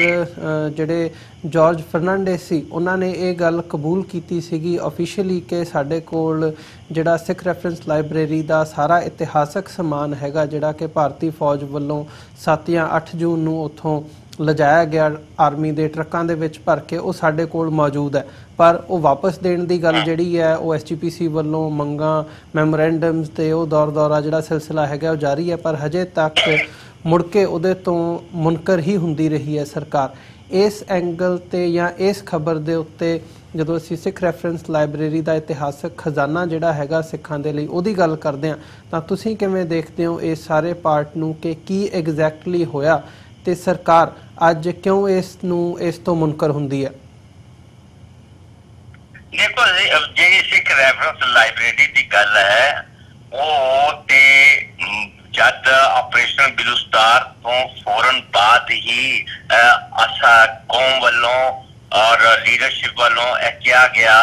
ਜਿਹੜੇ ਜਾਰਜ ਫਰਨਾਂਡੇਸ ਸੀ ਉਹਨਾਂ ਨੇ ਇਹ ਗੱਲ ਕਬੂਲ ਕੀਤੀ ਸੀਗੀ ਆਫੀਸ਼ੀਅਲੀ ਕਿ ਸਾਡੇ ਕੋਲ ਜਿਹੜਾ ਸਿੱਖ ਰੈਫਰੈਂਸ ਲਾਇਬ੍ਰੇਰੀ ਦਾ ਸਾਰਾ ਇਤਿਹਾਸਕ ਸਮਾਨ ਹੈਗਾ ਜਿਹੜਾ ਕਿ ਭਾਰਤੀ ਫੌਜ ਵੱਲੋਂ 7 ਜਾਂ 8 ਜੂਨ ਨੂੰ ਉੱਥੋਂ ਲਿਜਾਇਆ ਗਿਆ ਆਰਮੀ ਦੇ ਟਰੱਕਾਂ ਦੇ ਵਿੱਚ ਭਰ ਕੇ, ਉਹ ਸਾਡੇ ਕੋਲ ਮੌਜੂਦ ਹੈ। ਪਰ ਉਹ ਵਾਪਸ ਦੇਣ ਦੀ ਗੱਲ ਜਿਹੜੀ ਹੈ ਉਹ SGPC ਵੱਲੋਂ ਮੰਗਾਂ, ਮੈਮੋਰੈਂਡਮਸ ਤੇ ਉਹ ਦੌਰਾ ਜਿਹੜਾ ਸਿਲਸਿਲਾ ਹੈਗਾ ਉਹ ਜਾਰੀ ਹੈ, ਪਰ ਹਜੇ ਤੱਕ ਮੁੜ ਕੇ ਉਹਦੇ ਤੋਂ ਮੁਨਕਰ ਹੀ ਹੁੰਦੀ ਰਹੀ ਹੈ ਸਰਕਾਰ। ਇਸ ਐਂਗਲ ਤੇ ਜਾਂ ਇਸ ਖਬਰ ਦੇ ਉੱਤੇ ਜਦੋਂ ਅਸੀਂ ਸਿੱਖ ਰੈਫਰੈਂਸ ਲਾਇਬ੍ਰੇਰੀ ਦਾ ਇਤਿਹਾਸਕ ਖਜ਼ਾਨਾ ਜਿਹੜਾ ਹੈਗਾ ਸਿੱਖਾਂ ਦੇ ਲਈ ਉਹਦੀ ਗੱਲ ਕਰਦੇ ਹਾਂ, ਤਾਂ ਤੁਸੀਂ ਕਿਵੇਂ ਦੇਖਦੇ ਹੋ ਇਸ ਸਾਰੇ ਪਾਰਟ ਨੂੰ ਕਿ ਕੀ ਐਗਜ਼ੈਕਟਲੀ ਹੋਇਆ ਤੇ ਸਰਕਾਰ ਅੱਜ ਕਿਉਂ ਇਸ ਤੋਂ ਮੁਨਕਰ ਹੁੰਦੀ ਹੈ? ਦੇਖੋ, ਜਿਹੜੀ ਸਿੱਖ ਰੈਫਰੈਂਸ ਲਾਇਬ੍ਰੇਰੀ ਦੀ ਗੱਲ ਹੈ ਉਹ ਤੇ ਜਦ ਆਪਰੇਸ਼ਨ ਬਿਲੂਸਤਾਰ ਤੋਂ ਫੌਰਨ ਬਾਅਦ ਹੀ ਅਸਾ ਕੌਮ ਵੱਲੋਂ ਔਰ ਲੀਡਰਸ਼ਿਪ ਵੱਲੋਂ ਇਹ ਕਿਹਾ ਗਿਆ,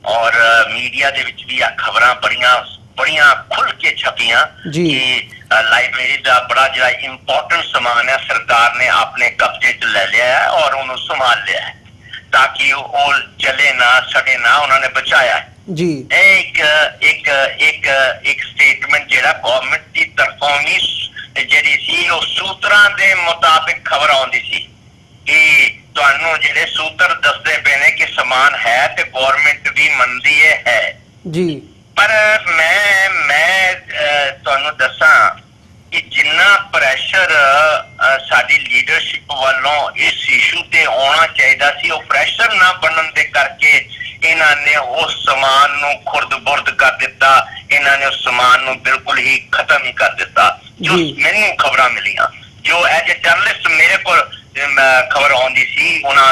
ਔਰ ਮੀਡੀਆ ਦੇ ਵਿੱਚ ਵੀ ਇਹ ਖਬਰਾਂ ਬੜੀਆਂ ਖੁੱਲ ਕੇ ਛਪੀਆਂ ਕਿ ਲਾइब्रेरी का बड़ा जो इंपॉर्टेंट समान है सरकार ने अपने कब्जे च ले लिया है और उन्होंने संभाल लिया है ताकि वो जले ना सड़े ना, उन्होंने बचाया है जी। एक स्टेटमेंट जेड़ा गवर्नमेंट की तरफों भी जेड़ी सी वो सूत्रां दे मुताबिक खबर आउंदी सी कि तुहानू जेड़े सूत्र दसदे पे ने कि समान है ते गवर्नमेंट भी मनदी है जी। पर मैं तुहानू दसां कि जिन्ना प्रेशर साडी लीडरशिप वालों इस इशू ते आना चाहिए सी वो प्रेशर ना बनन दे करके इन्हां ने उस समान नू खुर्द-बुर्द कर दिता, इन्हां ने उस समान नू बिल्कुल ही खत्म ही कर दिता। जो मैनू खबरां मिलियां, जो एज ए जर्नलिस्ट मेरे को खबर आउंदी सी उन्हां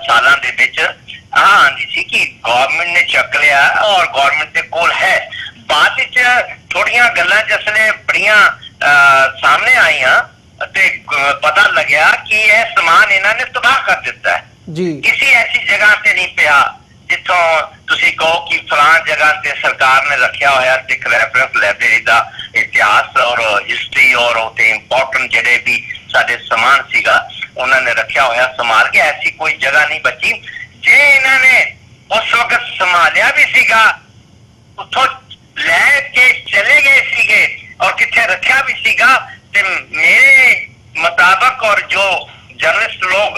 सालां दे विच आंदी सी कि गवर्नमेंट ने चक लिया और गवर्नमेंट दे कोल है। बाद विच थोड़ियां गल्लां जिसले बड़ियां सामने आईयां ते पता लग्या कि यह समान इन्हां ने तबाह कर दिता है जी। किसी ऐसी जगह ते नहीं पिया जिथों तुसी कहो कि फलां जगह ते सरकार ने रखा होया सिख रेफरेंस लाइब्रेरी दा इतिहास और हिस्ट्री और उते इंपॉर्टेंट जेडे भी साडे समान सीगा उन्होंने रखा होया संभाल के, ऐसी कोई जगह नहीं बची। जे इन्होंने उस वक्त संभालिया भी सीगा उथों लेके चले गए सीगे और किथे रखा भी सीगा ते मेरे मुताबिक और जो जर्नलिस्ट लोग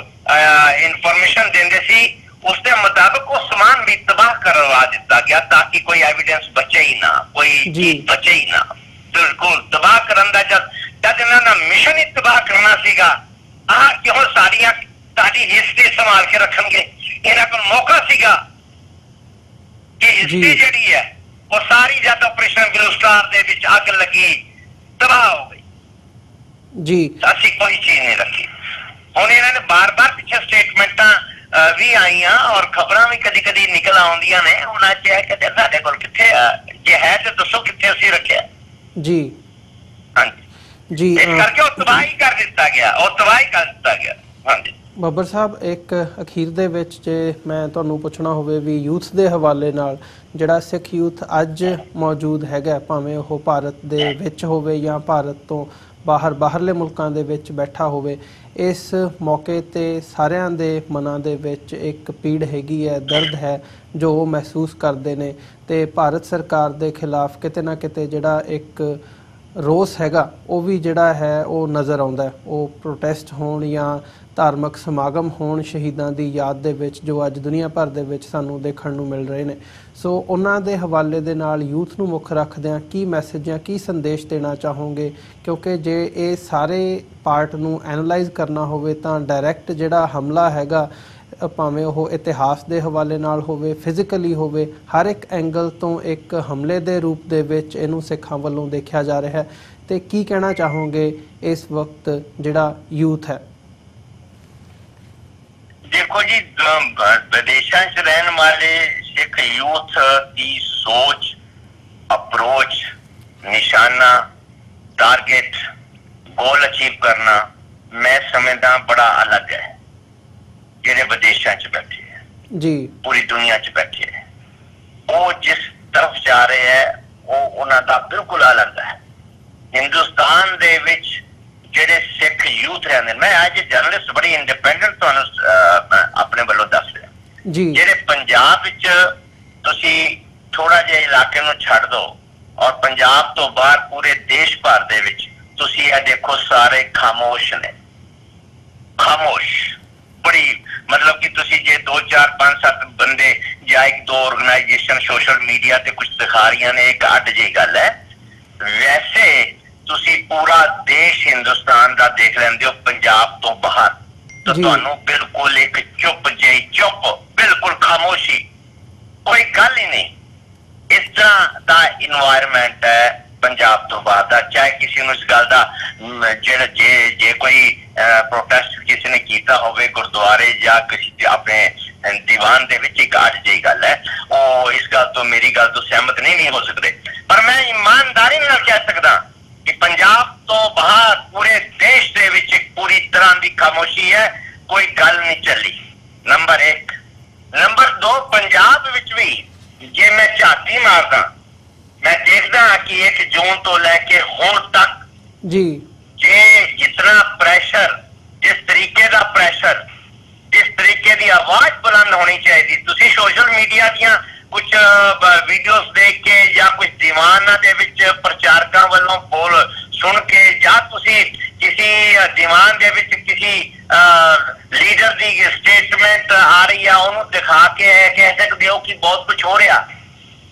इंफॉर्मेशन देंदे सी उसके मुताबिक वो सामान भी तबाह करवा दिता गया ताकि कोई एविडेंस बचे ही ना, कोई चीज बचे ही ना। बिल्कुल तबाह करन दा जब इन्होंने मिशन ही तबाह करना सीगा, क्यों सारी हिस्ट्री संभाल के रखेंगे? इन्हों को मौका सीगा कि हिस्ट्री जी है वो सारी जब ऑपरेशन ब्लूस्टार दे विच अग लगी तबाह हो गई जी। असी कोई चीज नहीं रखी। हुण इन्होंने बार बार पिछे स्टेटमेंटा भी आईयां और खबरां भी कदी कदी निकल आउंदियां ने, उन्हां च है कि साडे कोल किथे जे है ते दसो किथे असी रखिया जी। हां जी, इस करके वो तबाही कर दिता गया हां जी। ਬੱਬਰ ਸਾਹਿਬ, ਇੱਕ ਅਖੀਰ ਦੇ ਵਿੱਚ ਜੇ ਮੈਂ ਤੁਹਾਨੂੰ ਪੁੱਛਣਾ ਹੋਵੇ ਵੀ ਯੂਥ ਦੇ ਹਵਾਲੇ ਨਾਲ ਜਿਹੜਾ ਸਿੱਖ ਯੂਥ ਅੱਜ ਮੌਜੂਦ ਹੈਗਾ, ਭਾਵੇਂ ਉਹ ਭਾਰਤ ਦੇ ਵਿੱਚ ਹੋਵੇ ਜਾਂ ਭਾਰਤ ਤੋਂ ਬਾਹਰਲੇ ਮੁਲਕਾਂ ਦੇ ਵਿੱਚ ਬੈਠਾ ਹੋਵੇ, ਇਸ ਮੌਕੇ 'ਤੇ ਸਾਰਿਆਂ ਦੇ ਮਨਾਂ ਦੇ ਵਿੱਚ ਇੱਕ ਪੀੜ ਹੈਗੀ ਹੈ, ਦਰਦ ਹੈ ਜੋ ਉਹ ਮਹਿਸੂਸ ਕਰਦੇ ਨੇ, ਅਤੇ ਭਾਰਤ ਸਰਕਾਰ ਦੇ ਖਿਲਾਫ ਕਿਤੇ ਨਾ ਕਿਤੇ ਜਿਹੜਾ ਇੱਕ ਰੋਸ ਹੈਗਾ ਉਹ ਵੀ ਜਿਹੜਾ ਹੈ ਉਹ ਨਜ਼ਰ ਆਉਂਦਾ ਹੈ। ਉਹ ਪ੍ਰੋਟੈਸਟ ਹੋਣ ਜਾਂ ਧਾਰਮਿਕ ਸਮਾਗਮ ਹੋਣ ਸ਼ਹੀਦਾਂ ਦੀ ਯਾਦ ਦੇ ਵਿੱਚ ਜੋ ਅੱਜ ਦੁਨੀਆ ਭਰ ਦੇ ਵਿੱਚ ਸਾਨੂੰ ਦੇਖਣ ਨੂੰ ਮਿਲ ਰਹੇ ਨੇ। ਸੋ ਉਹਨਾਂ ਦੇ ਹਵਾਲੇ ਦੇ ਨਾਲ ਯੂਥ ਨੂੰ ਮੁੱਖ ਰੱਖਦਿਆਂ ਕੀ ਮੈਸੇਜ ਜਾਂ ਕੀ ਸੰਦੇਸ਼ ਦੇਣਾ ਚਾਹੋਗੇ? ਕਿਉਂਕਿ ਜੇ ਇਹ ਸਾਰੇ ਪਾਰਟ ਨੂੰ ਐਨਾਲਾਈਜ਼ ਕਰਨਾ ਹੋਵੇ ਤਾਂ ਡਾਇਰੈਕਟ ਜਿਹੜਾ ਹਮਲਾ ਹੈਗਾ ਭਾਵੇਂ ਉਹ ਇਤਿਹਾਸ ਦੇ ਹਵਾਲੇ ਨਾਲ ਹੋਵੇ, ਫਿਜ਼ੀਕਲੀ ਹੋਵੇ, ਹਰ ਇੱਕ ਐਂਗਲ ਤੋਂ ਇੱਕ ਹਮਲੇ ਦੇ ਰੂਪ ਦੇ ਵਿੱਚ ਇਹਨੂੰ ਸਿੱਖਾਂ ਵੱਲੋਂ ਦੇਖਿਆ ਜਾ ਰਿਹਾ ਹੈ। ਤੇ ਕੀ ਕਹਿਣਾ ਚਾਹੋਗੇ ਇਸ ਵਕਤ ਜਿਹੜਾ ਯੂਥ ਹੈ? देखो जी, विदेशों च रहने वाले सिख यूथ की सोच, अप्रोच, निशाना, टारगेट, गोल अचीव करना मैं समझदा बड़ा अलग है। जेडे विदेशों च बैठे हैं जी, पूरी दुनिया च बैठे हैं, वो जिस तरफ जा रहे हैं वो उन्हां दा बिल्कुल अलग है। हिंदुस्तान दे विच ਜਿਹੜੇ ਸਿੱਖ ਯੂਥ ਰਹਿੰਦੇ, ਮੈਂ ਅੱਜ ਜਰਨਲਿਸਟ ਬੜੀ ਇੰਡੀਪੈਂਡੈਂਟ ਤੁਹਾਨੂੰ ਆਪਣੇ ਵੱਲੋਂ ਦੱਸ ਰਿਹਾ ਜੀ। ਜਿਹੜੇ ਪੰਜਾਬ ਵਿੱਚ ਤੁਸੀਂ ਥੋੜਾ ਜਿਹਾ ਇਲਾਕੇ ਨੂੰ ਛੱਡ ਦਿਓ ਔਰ ਪੰਜਾਬ ਤੋਂ ਬਾਹਰ ਪੂਰੇ ਦੇਸ਼ ਭਰ ਦੇ ਵਿੱਚ ਤੁਸੀਂ ਇਹ ਦੇਖੋ ਸਾਰੇ ਖਾਮੋਸ਼ ਨੇ, ਖਾਮੋਸ਼। ਬੜੀ ਮਤਲਬ ਕਿ ਤੁਸੀਂ ਜੇ 2 4 5 7 ਬੰਦੇ ਜਾਂ 1 2 ਆਰਗੇਨਾਈਜੇਸ਼ਨ ਸੋਸ਼ਲ ਮੀਡੀਆ ਤੇ ਕੁਝ ਦਿਖਾ ਰਹੀਆਂ ਨੇ, ਇੱਕ ਅੱਡ ਜਿਹੀ ਗੱਲ ਹੈ। ਵੈਸੇ ਤੁਸੀਂ ਪੂਰਾ ਦੇਸ਼ ਹਿੰਦੁਸਤਾਨ ਦਾ ਦੇਖ ਲੈਂਦੇ ਹੋ ਪੰਜਾਬ ਤੋਂ ਬਾਹਰ, ਤਾਂ ਤੁਹਾਨੂੰ ਬਿਲਕੁਲ ਇੱਕ ਚੁੱਪ ਬਿਲਕੁਲ ਖਾਮੋਸ਼ੀ, ਕੋਈ ਗੱਲ ਹੀ ਨਹੀਂ। ਇਸ ਤਰ੍ਹਾਂ ਦਾ ਇਨਵਾਇਰਮੈਂਟ ਹੈ ਪੰਜਾਬ ਤੋਂ ਬਾਹਰ ਦਾ। ਚਾਹੇ ਕਿਸੇ ਨੂੰ ਇਸ ਗੱਲ ਦਾ ਜਿਹੜਾ ਜੇ ਕੋਈ ਪ੍ਰੋਟੈਸਟ ਕਿਸੇ ਨੇ ਕੀਤਾ ਹੋਵੇ ਗੁਰਦੁਆਰੇ ਜਾਂ ਕਿਸੇ ਆਪਣੇ ਦੀਵਾਨ ਦੇ ਵਿੱਚ, ਇੱਕ ਅੱਜ ਜਿਹੀ ਗੱਲ ਹੈ, ਉਹ ਇਸ ਗੱਲ ਤੋਂ ਮੇਰੀ ਗੱਲ ਤੋਂ ਸਹਿਮਤ ਨਹੀਂ ਹੋ ਸਕਦੇ। ਪਰ ਮੈਂ ਇਮਾਨਦਾਰੀ ਨਾਲ ਕਹਿ ਸਕਦਾ कि पंजाब तो बाहर पूरे देश दे विच पूरी तरह की खामोशी है, कोई गल नहीं चली। नंबर 1। नंबर 2, पंजाब विच भी जे मैं झाती मारदा, मैं देखदा कि 1 जून तो लैके हुण तक जी जे जितना प्रेशर, जिस तरीके का प्रेशर, जिस तरीके की आवाज बुलंद होनी चाहिए, तुसी सोशल मीडिया दियां कुछ वीडियोस देख के या कुछ दीवाना दे विच प्रचारकां वालों बोल सुन के या तुसी किसी दीवान दे विच किसी लीडर दी स्टेटमेंट आ रही है उन्होंने दिखा के कह सकते हो कि बहुत कुछ हो रहा।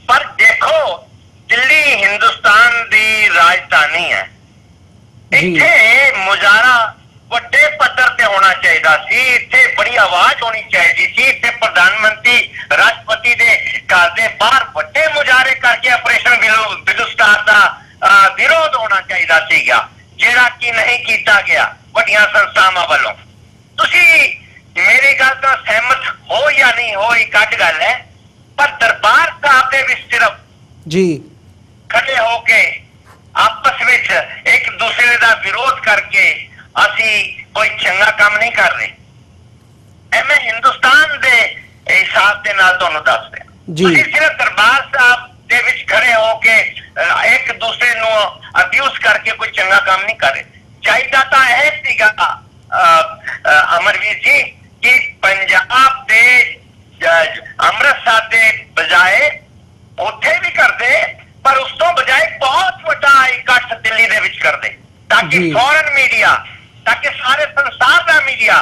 पर देखो दिल्ली हिंदुस्तान दी राजधानी है, इत्थे मुजाहरा ਵੱਡੇ ਪੱਧਰ ਤੇ ਹੋਣਾ ਚਾਹੀਦਾ ਸੀ, ਇੱਥੇ ਬੜੀ ਆਵਾਜ਼ ਹੋਣੀ ਚਾਹੀਦੀ ਸੀ। ਇੱਥੇ ਪ੍ਰਧਾਨ ਮੰਤਰੀ ਰਾਸ਼ਟਰਪਤੀ ਦੇ ਘਰ ਦੇ ਬਾਹਰ ਵੱਡੇ ਮੁਜ਼ਾਹਰੇ ਕਰਕੇ ਆਪਰੇਸ਼ਨ ਬਲੂ ਸਟਾਰ ਦਾ ਵਿਰੋਧ ਹੋਣਾ ਚਾਹੀਦਾ ਸੀਗਾ, ਜਿਹੜਾ ਕਿ ਨਹੀਂ ਕੀਤਾ ਗਿਆ ਵੱਡੀਆਂ ਸੰਸਥਾਵਾਂ ਵੱਲੋਂ। ਤੁਸੀਂ ਮੇਰੀ ਗੱਲ ਤੋਂ ਸਹਿਮਤ ਹੋ ਜਾਂ ਨਹੀਂ ਹੋ, ਇੱਕ ਅੱਡ ਗੱਲ ਹੈ, ਪਰ ਦਰਬਾਰ ਸਾਹਿਬ ਦੇ ਵਿੱਚ ਸਿਰਫ ਜੀ ਖੜੇ ਹੋ ਕੇ ਆਪਸ ਵਿੱਚ ਇੱਕ ਦੂਸਰੇ ਦਾ ਵਿਰੋਧ ਕਰਕੇ ਅਸੀਂ ਕੋਈ ਚੰਗਾ ਕੰਮ ਨਹੀਂ ਕਰ ਰਹੇ। ਇਹ ਮੈਂ ਹਿੰਦੁਸਤਾਨ ਦੇ ਹਿਸਾਬ ਦੇ ਨਾਲ ਤੁਹਾਨੂੰ ਦੱਸ ਰਿਹਾ। ਤੁਸੀਂ ਸਿਰਫ ਦਰਬਾਰ ਸਾਹਿਬ ਦੇ ਵਿੱਚ ਖੜੇ ਹੋ ਕੇ ਇੱਕ ਦੂਸਰੇ ਨੂੰ ਅਬਿਊਜ਼ ਕਰਕੇ ਕੋਈ ਚੰਗਾ ਕੰਮ ਨਹੀਂ ਕਰ ਰਹੇ। ਚਾਹੀਦਾ ਤਾਂ ਇਹ ਸੀਗਾ ਅਮਰਵੀਰ ਜੀ ਕਿ ਪੰਜਾਬ ਦੇ ਅੰਮ੍ਰਿਤਸਰ ਦੇ ਬਜਾਏ ਉੱਥੇ ਵੀ ਕਰਦੇ, ਪਰ ਉਸ ਤੋਂ ਬਜਾਏ ਬਹੁਤ ਵੱਡਾ ਇਕੱਠ ਦਿੱਲੀ ਦੇ ਵਿੱਚ ਕਰਦੇ, ਤਾਂ ਕਿ ਫੋਰਨ ਮੀਡੀਆ, ताकि सारे संसार का मीडिया,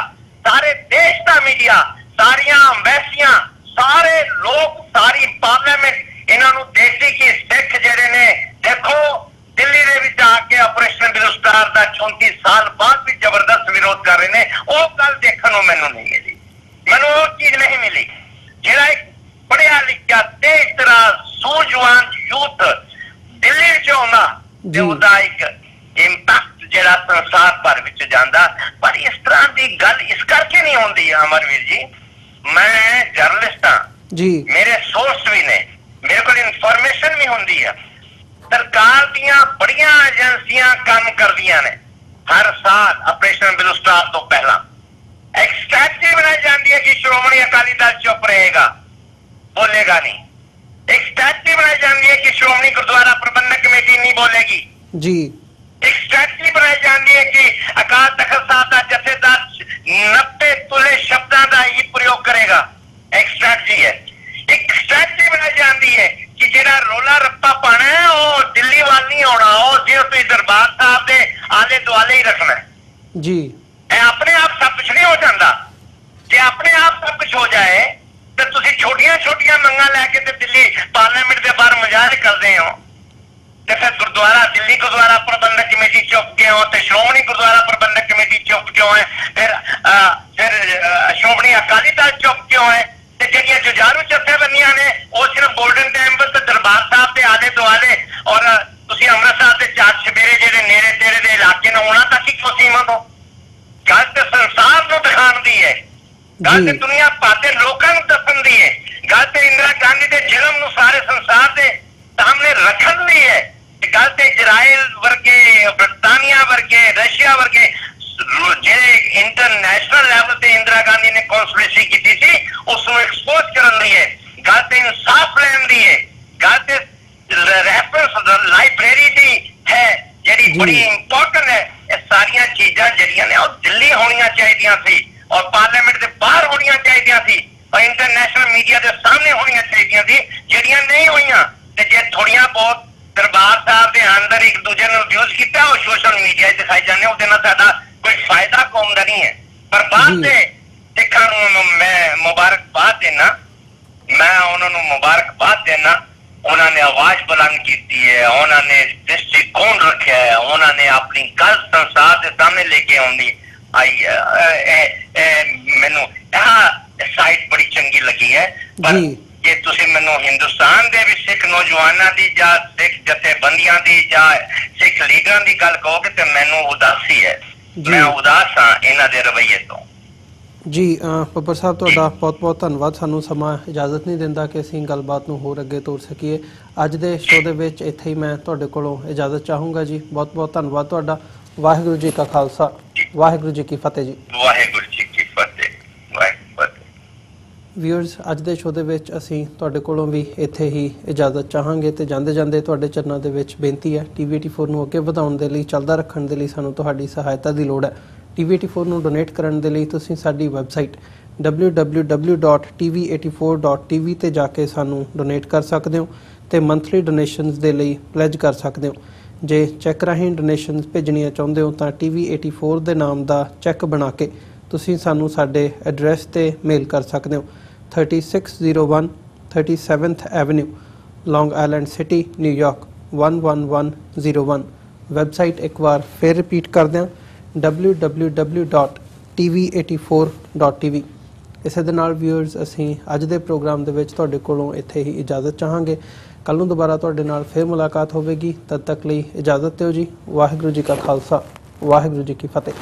सारे देश का मीडिया, सारिया अंबैसियां, सारे लोग, सारी पार्लियामेंट इन्हों देखती कि सिख जेडे ने देखो दिल्ली दे विच आके ऑपरेशन ब्लू स्टार का 34 साल बाद भी जबरदस्त विरोध कर रहे हैं। वो गल देखने को मैनू नहीं मिली, मैनू वो चीज नहीं मिली। जेड़ा एक पढ़िया लिखा तेज तरह सूझवान यूथ दिल्ली च आउंदा ते उहदा एक इंपैक्ट ਜਿਹੜਾ ਸੰਸਾਰ ਭਰ ਵਿੱਚ ਜਾਂਦਾ। ਪਰ ਇਸ ਤਰ੍ਹਾਂ ਦੀ ਗੱਲ ਇਸ ਕਰਕੇ ਨਹੀਂ ਹੁੰਦੀ ਅਮਰਵੀਰ ਜੀ। ਮੈਂ ਜਰਨਲਿਸਟ ਹਾਂ ਜੀ, ਮੇਰੇ ਸੋਰਸ ਵੀ ਨੇ, ਮੇਰੇ ਕੋਲ ਇਨਫੋਰਮੇਸ਼ਨ ਵੀ ਹੁੰਦੀ ਹੈ। ਸਰਕਾਰ ਦੀਆਂ ਬੜੀਆਂ ਏਜੰਸੀਆਂ ਕੰਮ ਕਰਦੀਆਂ ਨੇ ਹਰ ਸਾਲ ਆਪਰੇਸ਼ਨ ਬਲੂ ਸਟਾਰ ਤੋਂ ਪਹਿਲਾਂ। ਇੱਕ ਸਟ੍ਰੈਟਜੀ ਬਣਾਈ ਜਾਂਦੀ ਹੈ ਕਿ ਸ਼੍ਰੋਮਣੀ ਅਕਾਲੀ ਦਲ ਚੁੱਪ ਰਹੇਗਾ, ਬੋਲੇਗਾ ਨਹੀਂ। ਇੱਕ ਸਟ੍ਰੈਟਜੀ ਬਣਾਈ ਜਾਂਦੀ ਹੈ ਕਿ ਸ਼੍ਰੋਮਣੀ ਗੁਰਦੁਆਰਾ ਪ੍ਰਬੰਧਕ ਕਮੇਟੀ ਨਹੀਂ ਬੋਲੇਗੀ ਜੀ। एक स्ट्रैटजी बनाई जाती है कि अकाल तख्त साहब का जथेदार 90 तुले शब्दों का ही प्रयोग करेगा, एक स्ट्रैटजी है। एक स्ट्रैटजी बनाई जाती है कि ਜਿਹੜਾ ਰੋਲਾ ਰੱਪਾ ਪਾਣਾ ਹੈ ਉਹ ਦਿੱਲੀ ਵੱਲ ਨਹੀਂ ਆਉਣਾ, ਉਹ ਜੇ ਤੁਸੀਂ ਦਰਬਾਰ ਸਾਹਿਬ ਦੇ ਆਲੇ ਦੁਆਲੇ ਹੀ ਰੱਖਣਾ ਜੀ। ਇਹ ਆਪਣੇ ਆਪ ਸਭ ਕੁਝ ਨਹੀਂ ਹੋ ਜਾਂਦਾ। ਜੇ ਆਪਣੇ ਆਪ ਸਭ ਕੁਝ ਹੋ ਜਾਏ ਤੇ ਤੁਸੀਂ ਛੋਟੀਆਂ ਛੋਟੀਆਂ ਮੰਗਾਂ ਲੈ ਕੇ ਤੇ ਦਿੱਲੀ ਪਾਰਲੀਮੈਂਟ ਦੇ ਬਾਹਰ ਮਜ਼ਾਕ ਕਰਦੇ ਹੋ ਤੇ ਫਿਰ ਗੁਰਦੁਆਰਾ ਦਿੱਲੀ ਗੁਰਦੁਆਰਾ ਪ੍ਰਬੰਧਕ ਕਮੇਟੀ ਚੁੱਪ ਕਿਉਂ ਤੇ ਸ਼੍ਰੋਮਣੀ ਗੁਰਦੁਆਰਾ ਪ੍ਰਬੰਧਕ ਕਮੇਟੀ ਚੁੱਪ ਕਿਉਂ ਹੈ, ਫਿਰ ਸ਼੍ਰੋਮਣੀ ਅਕਾਲੀ ਦਲ ਚੁੱਪ ਕਿਉਂ ਹੈ ਤੇ ਜਿਹੜੀਆਂ ਜੁਝਾਰੂ ਜਥੇਬੰਦੀਆਂ ਨੇ ਉਹ ਸਿਰਫ ਗੋਲਡਨ ਟੈਂਪਲ ਤੇ ਦਰਬਾਰ ਸਾਹਿਬ ਦੇ ਆਲੇ ਦੁਆਲੇ ਔਰ ਤੁਸੀਂ ਅੰਮ੍ਰਿਤਸਰ ਦੇ ਚਾਰ ਚੁਫੇਰੇ ਜਿਹੜੇ ਨੇੜੇ ਤੇੜੇ ਦੇ ਇਲਾਕੇ ਨੇ ਉਹਨਾਂ ਤੱਕ ਹੀ ਕਿਉਂ ਸੀਮਤ ਹੋ? ਗੱਲ ਤੇ ਸੰਸਾਰ ਨੂੰ ਦਿਖਾਉਣ ਦੀ ਹੈ, ਗੱਲ ਤੇ ਦੁਨੀਆ ਭਰ ਦੇ ਲੋਕਾਂ ਨੂੰ ਦੱਸਣ ਦੀ ਹੈ, ਗੱਲ ਤੇ ਇੰਦਰਾ ਗਾਂਧੀ ਦੇ ਜਨਮ ਨੂੰ ਸਾਰੇ ਸੰਸਾਰ ਦੇ ਸਾਹਮਣੇ ਰੱਖਣ ਦੀ ਹੈ। ਗੱਲ ਤੇ ਇਜ਼ਰਾਈਲ ਵਰਗੇ, ਬ੍ਰਿਟਾਨੀਆ ਵਰਗੇ, ਰਸ਼ੀਆ ਵਰਗੇ ਜਿਹੜੇ ਇੰਟਰਨੈਸ਼ਨਲ ਲੈਵਲ ਤੇ ਇੰਦਰਾ ਗਾਂਧੀ ਨੇ ਕੌਂਸਪੀਰੇਸੀ ਕੀਤੀ ਸੀ ਉਸ ਨੂੰ ਐਕਸਪੋਜ਼ ਕਰਨ ਦੀ ਹੈ। ਗੱਲ ਤੇ ਇਨਸਾਫ ਲੈਣ ਦੀ ਹੈ, ਗੱਲ ਤੇ ਰੈਫਰੈਂਸ ਲਾਇਬ੍ਰੇਰੀ ਦੀ ਹੈ ਜਿਹੜੀ ਬੜੀ ਇੰਪੋਰਟੈਂਟ ਹੈ। ਇਹ ਸਾਰੀਆਂ ਚੀਜ਼ਾਂ ਜਿਹੜੀਆਂ ਨੇ ਉਹ ਦਿੱਲੀ ਹੋਣੀਆਂ ਚਾਹੀਦੀਆਂ ਸੀ ਔਰ ਪਾਰਲੀਮੈਂਟ ਦੇ ਬਾਹਰ ਹੋਣੀਆਂ ਚਾਹੀਦੀਆਂ ਸੀ ਔਰ ਇੰਟਰਨੈਸ਼ਨਲ ਮੀਡੀਆ ਦੇ ਸਾਹਮਣੇ ਹੋਣੀਆਂ ਚਾਹੀਦੀਆਂ ਸੀ, ਜਿਹੜੀਆਂ ਨਹੀਂ ਹੋਈਆਂ। ਤੇ ਜੇ ਥੋੜੀਆਂ ਬਹੁਤ ਦਰਬਾਰ ਸਾਹਿਬ ਦੇ ਅੰਦਰ ਇੱਕ ਦੂਜੇ ਨੂੰ ਅਬਿਊਜ਼ ਕੀਤਾ ਉਹ ਸੋਸ਼ਲ ਮੀਡੀਆ 'ਤੇ ਦਿਖਾਈ ਜਾਂਦੇ, ਉਹਦੇ ਨਾਲ ਸਾਡਾ ਕੋਈ ਫਾਇਦਾ ਕੌਮ ਦਾ ਨਹੀਂ ਹੈ। ਪਰ ਬਾਅਦ ਦੇ ਸਿੱਖਾਂ ਨੂੰ ਮੈਂ ਮੁਬਾਰਕਬਾਦ ਦੇਣਾ, ਮੈਂ ਉਹਨਾਂ ਨੂੰ ਮੁਬਾਰਕਬਾਦ ਦੇਣਾ। ਉਹਨਾਂ ਨੇ ਆਵਾਜ਼ ਬੁਲੰਦ ਕੀਤੀ ਹੈ, ਉਹਨਾਂ ਨੇ ਦ੍ਰਿਸ਼ਟੀਕੋਣ ਰੱਖਿਆ ਹੈ, ਉਹਨਾਂ ਨੇ ਆਪਣੀ ਗੱਲ ਸੰਸਾਰ ਦੇ ਸਾਹਮਣੇ ਲੈ ਕੇ ਆਉਂਦੀ ਆਈ ਹੈ। ਮੈਨੂੰ ਇਹ ਸਾਈਟ ਬੜੀ ਚੰਗੀ ਲੱਗੀ ਹੈ। ਪਰ ਜੇ ਤੁਸੀਂ ਮੈਨੂੰ ਹਿੰਦੁਸਤਾਨ ਦੇ ਵੀ ਸਿੱਖ ਨੌਜਵਾਨਾਂ ਦੀ ਜਾਂ ਸਿੱਖ ਜਥੇਬੰਦੀਆਂ ਦੀ ਜਾਂ ਸਿੱਖ ਲੀਡਰਾਂ ਦੀ ਗੱਲ ਕਹੋਗੇ ਤੇ ਮੈਨੂੰ ਉਦਾਸੀ ਹੈ, ਮੈਂ ਉਦਾਸ ਹਾਂ ਇਹਨਾਂ ਦੇ ਰਵੱਈਏ ਤੋਂ। ਜੀ ਬੱਬਰ ਸਾਹਿਬ ਤੁਹਾਡਾ ਬਹੁਤ ਬਹੁਤ ਧੰਨਵਾਦ। ਸਾਨੂੰ ਸਮਾਂ ਇਜਾਜ਼ਤ ਨਹੀਂ ਦਿੰਦਾ ਕਿ ਅਸੀਂ ਗੱਲਬਾਤ ਨੂੰ ਹੋਰ ਅੱਗੇ ਤੋਰ ਸਕੀਏ। ਅੱਜ ਦੇ ਸ਼ੋਅ ਦੇ ਵਿੱਚ ਇੱਥੇ ਹੀ ਮੈਂ ਤੁਹਾਡੇ ਕੋਲੋਂ ਇਜਾਜ਼ਤ ਚਾਹੂੰਗਾ ਜੀ। ਬਹੁਤ ਬਹੁਤ ਧੰਨਵਾਦ ਤੁਹਾਡਾ। ਵਾਹਿਗੁਰੂ ਜੀ ਕਾ ਖਾਲਸਾ, ਵਾਹਿਗੁਰੂ ਜੀ ਕੀ ਫਤਿਹ ਜੀ। ਵਾਹਿਗੁਰੂ ਜੀ ਕੀ ਫਤਿਹ। ਵਿਊਅਰਸ, ਅੱਜ ਦੇ ਸ਼ੋਅ ਦੇ ਵਿੱਚ ਅਸੀਂ ਤੁਹਾਡੇ ਕੋਲੋਂ ਵੀ ਇੱਥੇ ਹੀ ਇਜਾਜ਼ਤ ਚਾਹਾਂਗੇ ਤੇ ਜਾਂਦੇ ਜਾਂਦੇ ਤੁਹਾਡੇ ਚਰਨਾਂ ਦੇ ਵਿੱਚ ਬੇਨਤੀ ਹੈ, TV84 ਨੂੰ ਅੱਗੇ ਵਧਾਉਣ ਦੇ ਲਈ, ਚੱਲਦਾ ਰੱਖਣ ਦੇ ਲਈ ਸਾਨੂੰ ਤੁਹਾਡੀ ਸਹਾਇਤਾ ਦੀ ਲੋੜ ਹੈ। TV84 ਨੂੰ ਡੋਨੇਟ ਕਰਨ ਦੇ ਲਈ ਤੁਸੀਂ ਸਾਡੀ ਵੈਬਸਾਈਟ www.tv84.tv ਤੇ ਜਾ ਕੇ ਸਾਨੂੰ ਡੋਨੇਟ ਕਰ ਸਕਦੇ ਹੋ ਤੇ ਮੰਥਲੀ ਡੋਨੇਸ਼ਨਸ ਦੇ ਲਈ ਪਲੈਜ ਕਰ ਸਕਦੇ ਹੋ। ਜੇ ਚੈੱਕ ਰਾਹੀਂ ਡੋਨੇਸ਼ਨਸ ਭੇਜਣੀਆਂ ਚਾਹੁੰਦੇ ਹੋ ਤਾਂ TV84 ਦੇ ਨਾਮ ਦਾ ਚੈੱਕ ਬਣਾ ਕੇ ਤੁਸੀਂ ਸਾਨੂੰ ਸਾਡੇ ਐਡਰੈਸ ਤੇ ਮੇਲ ਕਰ ਸਕਦੇ ਹੋ। 3601 37th Avenue, Long Island City, New York 11101। Website ਇੱਕ ਵਾਰ ਫਿਰ ਰਿਪੀਟ ਕਰਦੇ ਹਾਂ, www.tv84.tv। ਇਸੇ ਦੇ ਨਾਲ ਵਿਊਅਰਸ ਅਸੀਂ ਅੱਜ ਦੇ ਪ੍ਰੋਗਰਾਮ ਦੇ ਵਿੱਚ ਤੁਹਾਡੇ ਕੋਲੋਂ ਇੱਥੇ ਹੀ ਇਜਾਜ਼ਤ ਚਾਹਾਂਗੇ। ਕੱਲ੍ਹ ਨੂੰ ਦੁਬਾਰਾ ਤੁਹਾਡੇ ਨਾਲ ਫਿਰ ਮੁਲਾਕਾਤ ਹੋਵੇਗੀ। ਤਦ ਤੱਕ ਲਈ ਇਜਾਜ਼ਤ ਦਿਓ ਜੀ। ਵਾਹਿਗੁਰੂ ਜੀ ਕਾ ਖਾਲਸਾ, ਵਾਹਿਗੁਰੂ ਜੀ ਕੀ ਫਤਿਹ।